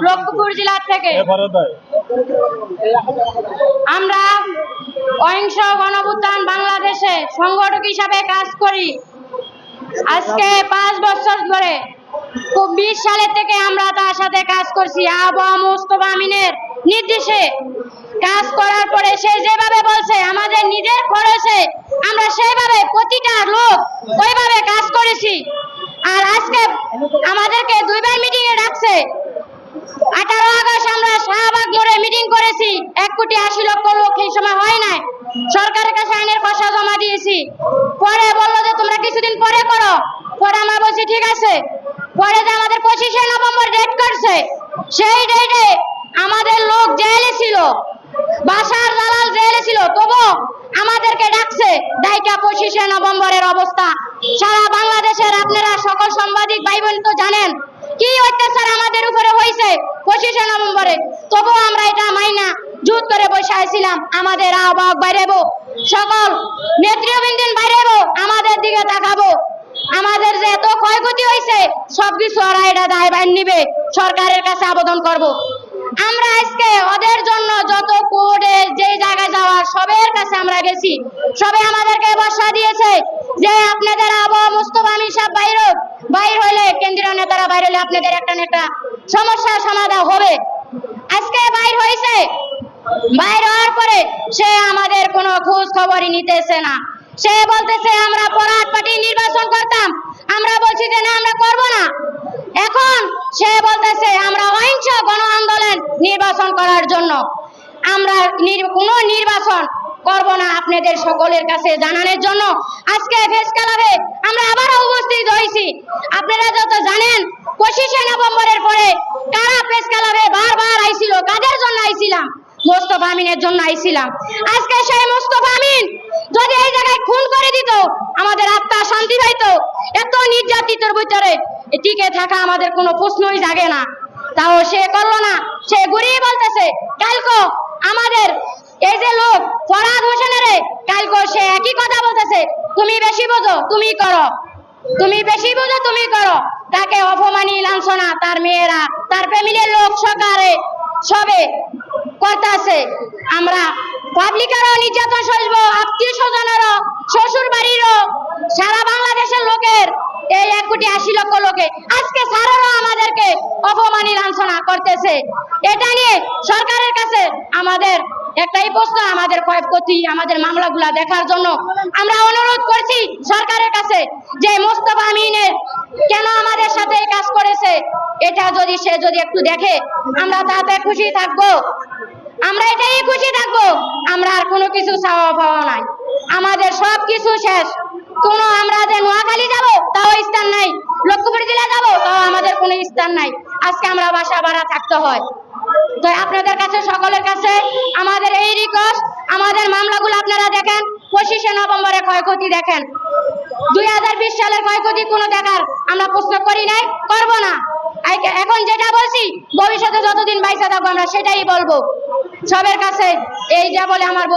লক্ষ্মীপুর জেলা থেকে আমরা অহিংস গণঅভ্যুত্থান বাংলাদেশে সংগঠক হিসাবে কাজ করি। আজকে 5 বছর ধরে 20 সালের থেকে আমরা তার সাথে কাজ করছি। আবু মুস্তফা আমিনের নির্দেশে কাজ করার পরে সে যেভাবে বলছে আমাদের নিজের খরচে আমরা সেইভাবে প্রতিটা লোক ওইভাবে কাজ করেছি। আর আজকে আমাদেরকে 2 বার মিটিং এ ডাকছে। 18 আগস্ট আমরা শাহবাগ মোড়ে মিটিং করেছি। 1,80,00,000 লোক এই সময় হয় নাই। সরকারের কাছে আইনের খসড়া জমা দিয়েছি। পরে বললো যে তোমরা কিছুদিন পরে করো। পরে আমরা বলছি ঠিক আছে। পরে যে আমাদের 25শে নভেম্বর ডেট করছে, সেই ডেটে আমাদের লোক জেলে ছিল, বাসার দালাল জেলে ছিল, তবু আমাদেরকে ডাকছে। ডাইকা 25শে নভেম্বরের অবস্থা সারা বাংলাদেশের আপনারা সকল সাংবাদিক ভাই বোন তো জানেন কি অত্যাচার আমাদের উপরে হয়েছে 25শে নভেম্বরে। তবু আমরা এটা মাইনা জুত করে বসে আছিলাম। আমাদের আহ্বায়ক বাইরেবো, সকল নেতৃবৃন্দ বাইরেবো, আমাদের দিকে তাকাবো। আমাদের যে এত ক্ষয়ক্ষতি হয়েছে সবকিছু ওরা এটা দায়ভার নিবে, সরকারের কাছে আবেদন করব। আমরা আজকে ওদের জন্য যত কোর্টে যে জায়গায় যাওয়ার সবের কাছে আমরা গেছি, সবে আমাদেরকে ভরসা দিয়েছে যে আপনাদের আবু মুস্তফা আমিন সাহেব বাইর হইলে, কেন্দ্রীয় নেতারা বাইর হইলে আপনাদের একটা না একটা সমস্যার সমাধান হবে। আজকে বাইর হয়েছে, বাইর হওয়ার পরে সে আমাদের কোনো খোঁজ খবরই নিতেছে না। সে বলতেছে আমরা পরাগ পার্টি নির্বাচন করতাম, আমরা বলছি যে না আমরা করব না। এখন সে বলতেছে আমরা অহিংস গণ আন্দোলন নির্বাচন করার জন্য আমরা কোনো নির্বাচন করব না। আপনাদের সকলের কাছে জানানোর জন্য আজকে প্রেস ক্লাবে আমরা আবারও উপস্থিত হয়েছি। আপনারা যত জানেন 25শে নভেম্বরের পরে কারা প্রেস ক্লাবে বারবার আইছিল, কাদের জন্য আইছিলাম? মুস্তফা আমিনের জন্য আইছিলাম। আজকে সেই মুস্তফা আমিন যদি এই জায়গায় খুন করে দিত আমাদের আত্মা শান্তি পাইতো। এত নির্যাতিতের ভিতরে টিকে থাকা আমাদের কোনো প্রশ্নই জাগে না, তাও সে করলো না। সে ঘুরিয়ে বলতেছে কালকে আমাদের এই যে লোক ফরহাদ হোসেনের কালকে সে একই কথা বলতেছে, তুমি বেশি বোঝো তুমি করো, তুমি বেশি বোঝো তুমি করো। তাকে অপমানি লাঞ্ছনা তার মেয়েরা তার ফ্যামিলির লোক সরকারে সবে করতেছে। আমরা পাবলিকেরও নির্যাতন সইব, আত্মীয় স্বজনেরও, শ্বশুর বাড়িরও, সারা বাংলাদেশের লোকের এই 1,80,00,000 লোকে আজকে স্যারেরও আমাদেরকে অপমানি লাঞ্ছনা করতেছে। এটা নিয়ে সরকারের কাছে আমাদের একটাই প্রশ্ন, আমাদের ক্ষয়ক্ষতি আমাদের মামলাগুলা দেখার জন্য আমরা অনুরোধ করছি সরকারের কাছে যে মুস্তফা আমিনের কেন আমাদের সাথে কাজ করেছে এটা যদি সে যদি একটু দেখে আমরা তাতে খুশি থাকবো। আমরা এটাই খুশি থাকবো। আমরা আর কোনো কিছু চাওয়া পাওয়া নাই, আমাদের সব কিছু শেষ। কোনো আমরা যে নোয়াখালী যাব তাও স্থান নাই, লক্ষ্মীপুর জেলা যাব তাও আমাদের কোনো স্থান নাই। আজকে আমরা বাসা ভাড়া থাকতে হয়। তো আপনাদের কাছে সকলের কাছে আমাদের এই রিকোয়েস্ট, আমাদের মামলাগুলো আপনারা দেখেন। 25শে নভেম্বরের ক্ষয়ক্ষতি দেখেন, 2020 সালের ক্ষয়ক্ষতি কোনো দেখার আমরা প্রশ্ন করি নাই, করব না। এখন যেটা বলছি ভবিষ্যতে যতদিন বাইসা থাকবো আমরা সেটাই বলবো সবের কাছে। এই যা বলে আমার